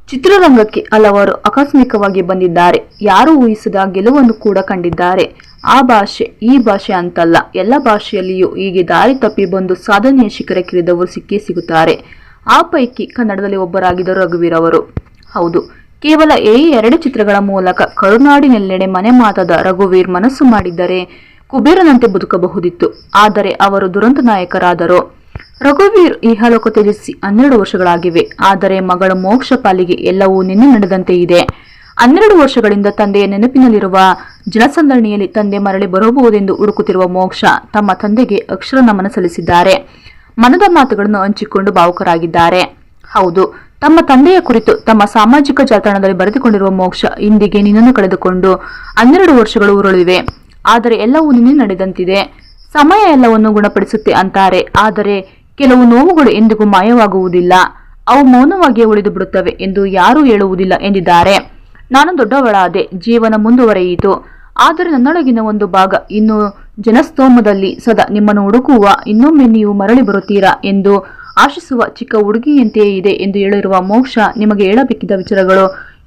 ಚಿತ್ರರಂಗಕ್ಕೆ ಹಲವರು ಆಕಸ್ಮಿಕವಾಗಿ ಬಂದಿದ್ದಾರೆ. ಯಾರು ಊಹಿಸದ ಗೆಲುವನ್ನು ಕೂಡ ಕಂಡಿದ್ದಾರೆ. ಆ ಭಾಷೆ ಈ ಭಾಷೆ ಅಂತಲ್ಲ, ಎಲ್ಲ ಭಾಷೆಯಲ್ಲಿಯೂ ಹೀಗೆ ದಾರಿ ತಪ್ಪಿ ಬಂದು ಸಾಧನೆಯ ಶಿಖರಕ್ಕಿಳಿದವರು ಸಿಕ್ಕೇ ಸಿಗುತ್ತಾರೆ. ಆ ಪೈಕಿ ಕನ್ನಡದಲ್ಲಿ ಒಬ್ಬರಾಗಿದ್ದರು ರಘುವೀರ್ ಅವರು. ಹೌದು, ಕೇವಲ 2 ಚಿತ್ರಗಳ ಮೂಲಕ ಕರುನಾಡಿನೆಲ್ಲೆಡೆ ಮನೆ ಮಾತಾದ ರಘುವೀರ್ ಮನಸ್ಸು ಮಾಡಿದ್ದರೆ ಕುಬೇರನಂತೆ ಬದುಕಬಹುದಿತ್ತು. ಆದರೆ ಅವರು ದುರಂತ ನಾಯಕರಾದರು. ರಘುವೀರ್ ಇಹಲೋಕ ತ್ಯಜಿಸಿ 12 ವರ್ಷಗಳಾಗಿವೆ. ಆದರೆ ಮಗಳ ಮೋಕ್ಷ ಪಾಲಿಗೆ ಎಲ್ಲವೂ ನಿನ್ನೆ ನಡೆದಂತೆ ಇದೆ. 12 ವರ್ಷಗಳಿಂದ ತಂದೆಯ ನೆನಪಿನಲ್ಲಿರುವ ಜನಸಂದಣಿಯಲ್ಲಿ ತಂದೆ ಮರಳಿ ಬರಬಹುದೆಂದು ಹುಡುಕುತ್ತಿರುವ ಮೋಕ್ಷ ತಮ್ಮ ತಂದೆಗೆ ಅಕ್ಷರ ನಮನ ಸಲ್ಲಿಸಿದ್ದಾರೆ. ಮನದ ಮಾತುಗಳನ್ನು ಹಂಚಿಕೊಂಡು ಭಾವುಕರಾಗಿದ್ದಾರೆ. ಹೌದು, ತಮ್ಮ ತಂದೆಯ ಕುರಿತು ತಮ್ಮ ಸಾಮಾಜಿಕ ಜಾಲತಾಣದಲ್ಲಿ ಬರೆದುಕೊಂಡಿರುವ ಮೋಕ್ಷ, ಇಂದಿಗೆ ನಿನ್ನನ್ನು ಕಳೆದುಕೊಂಡು 12 ವರ್ಷಗಳು ಉರುಳಿವೆ. ಆದರೆ ಎಲ್ಲವೂ ನಿನ್ನೆ ನಡೆದಂತಿದೆ. ಸಮಯ ಎಲ್ಲವನ್ನು ಗುಣಪಡಿಸುತ್ತೆ ಅಂತಾರೆ. ಆದರೆ ಕೆಲವು ನೋವುಗಳು ಎಂದಿಗೂ ಮಾಯವಾಗುವುದಿಲ್ಲ. ಅವು ಮೌನವಾಗಿಯೇ ಉಳಿದು ಬಿಡುತ್ತವೆ ಎಂದು ಯಾರೂ ಹೇಳುವುದಿಲ್ಲ ಎಂದಿದ್ದಾರೆ. ನಾನು ದೊಡ್ಡವಳಾದೆ, ಜೀವನ ಮುಂದುವರೆಯಿತು. ಆದರೆ ನನ್ನೊಳಗಿನ ಒಂದು ಭಾಗ ಇನ್ನು ಜನಸ್ತೋಮದಲ್ಲಿ ಸದಾ ನಿಮ್ಮನ್ನು ಹುಡುಕುವ, ಇನ್ನೊಮ್ಮೆ ನೀವು ಮರಳಿ ಬರುತ್ತೀರಾ ಎಂದು ಆಶಿಸುವ ಚಿಕ್ಕ ಹುಡುಗಿಯಂತೆಯೇ ಇದೆ ಎಂದು ಹೇಳಿರುವ ಮೋಕ್ಷ, ನಿಮಗೆ ಹೇಳಬೇಕಿದ್ದ ವಿಚಾರಗಳು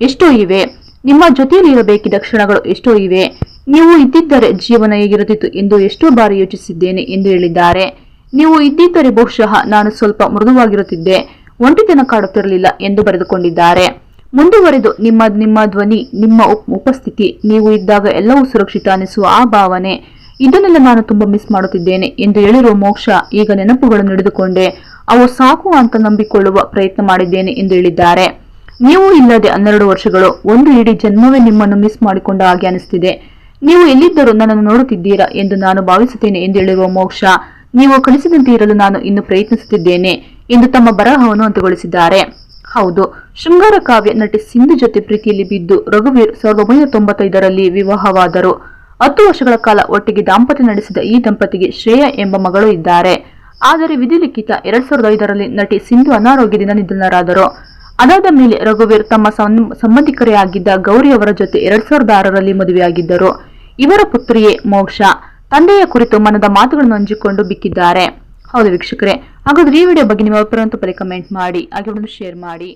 ಎಷ್ಟೋ ಇವೆ. ನಿಮ್ಮ ಜೊತೆಯಲ್ಲಿ ಇರಬೇಕಿದ್ದ ಕ್ಷಣಗಳು ಎಷ್ಟೋ ಇವೆ. ನೀವು ಇದ್ದಿದ್ದರೆ ಜೀವನ ಹೇಗಿರುತ್ತಿತ್ತು ಎಂದು ಎಷ್ಟೋ ಬಾರಿ ಯೋಚಿಸಿದ್ದೇನೆ ಎಂದು ಹೇಳಿದ್ದಾರೆ. ನೀವು ಇದ್ದಿದ್ದರೆ ಬಹುಶಃ ನಾನು ಸ್ವಲ್ಪ ಮೃದುವಾಗಿರುತ್ತಿದ್ದೆ, ಒಂಟಿತನ ಕಾಡುತ್ತಿರಲಿಲ್ಲ ಎಂದು ಬರೆದುಕೊಂಡಿದ್ದಾರೆ. ಮುಂದುವರೆದು ನಿಮ್ಮ ಧ್ವನಿ, ನಿಮ್ಮ ಉಪಸ್ಥಿತಿ, ನೀವು ಇದ್ದಾಗ ಎಲ್ಲವೂ ಸುರಕ್ಷಿತ ಅನಿಸುವ ಆ ಭಾವನೆ, ಇದನ್ನೆಲ್ಲ ನಾನು ತುಂಬಾ ಮಿಸ್ ಮಾಡುತ್ತಿದ್ದೇನೆ ಎಂದು ಹೇಳಿರುವ ಮೋಕ್ಷ, ಈಗ ನೆನಪುಗಳನ್ನು ಹಿಡಿದುಕೊಂಡೆ, ಅವು ಸಾಕು ಅಂತ ನಂಬಿಕೊಳ್ಳುವ ಪ್ರಯತ್ನ ಮಾಡಿದ್ದೇನೆ ಎಂದು ಹೇಳಿದ್ದಾರೆ. ನೀವು ಇಲ್ಲದೆ 12 ವರ್ಷಗಳು, ಒಂದು ಇಡೀ ಜನ್ಮವೇ ನಿಮ್ಮನ್ನು ಮಿಸ್ ಮಾಡಿಕೊಂಡ ಹಾಗೆ ಅನಿಸ್ತಿದೆ. ನೀವು ಎಲ್ಲಿದ್ದರೂ ನನ್ನನ್ನು ನೋಡುತ್ತಿದ್ದೀರಾ ಎಂದು ನಾನು ಭಾವಿಸುತ್ತೇನೆ ಎಂದು ಹೇಳಿರುವ ಮೋಕ್ಷ, ನೀವು ಕಳಿಸಿದಂತೆ ಇರಲು ನಾನು ಇನ್ನು ಪ್ರಯತ್ನಿಸುತ್ತಿದ್ದೇನೆ ಎಂದು ತಮ್ಮ ಬರಹವನ್ನು ಅಂತ್ಯಗೊಳಿಸಿದ್ದಾರೆ. ಹೌದು, ಶೃಂಗಾರ ಕಾವ್ಯ ನಟಿ ಸಿಂಧು ಜೊತೆ ಪ್ರೀತಿಯಲ್ಲಿ ಬಿದ್ದು ರಘುವೀರ್ 1995ರಲ್ಲಿ ವಿವಾಹವಾದರು. 10 ವರ್ಷಗಳ ಕಾಲ ಒಟ್ಟಿಗೆ ದಾಂಪತ್ಯ ನಡೆಸಿದ ಈ ದಂಪತಿಗೆ ಶ್ರೇಯಾ ಎಂಬ ಮಗಳು ಇದ್ದಾರೆ. ಆದರೆ ವಿಧಿಲಿಖಿತ 2005ರಲ್ಲಿ ನಟಿ ಸಿಂಧು ಅನಾರೋಗ್ಯದಿಂದ ನಿಧನರಾದರು. ಅದಾದ ಮೇಲೆ ರಘುವೀರ್ ತಮ್ಮ ಸಂಬಂಧಿಕರೇ ಆಗಿದ್ದ ಗೌರಿ ಅವರ ಜೊತೆ 2006ರಲ್ಲಿ ಮದುವೆಯಾಗಿದ್ದರು. ಇವರ ಪುತ್ರಿಯೇ ಮೋಕ್ಷ. ತಂದೆಯ ಕುರಿತು ಮನದ ಮಾತುಗಳನ್ನು ಹಂಚಿಕೊಂಡು ಬಿಕ್ಕಿದ್ದಾರೆ. ಹೌದು ವೀಕ್ಷಕರೇ, ಹಾಗಾದ್ರೆ ಈ ವಿಡಿಯೋ ಬಗ್ಗೆ ನಿಮ್ಮ ಅಭಿಪ್ರಾಯ ಕಮೆಂಟ್ ಮಾಡಿ, ಹಾಗೆ ಶೇರ್ ಮಾಡಿ.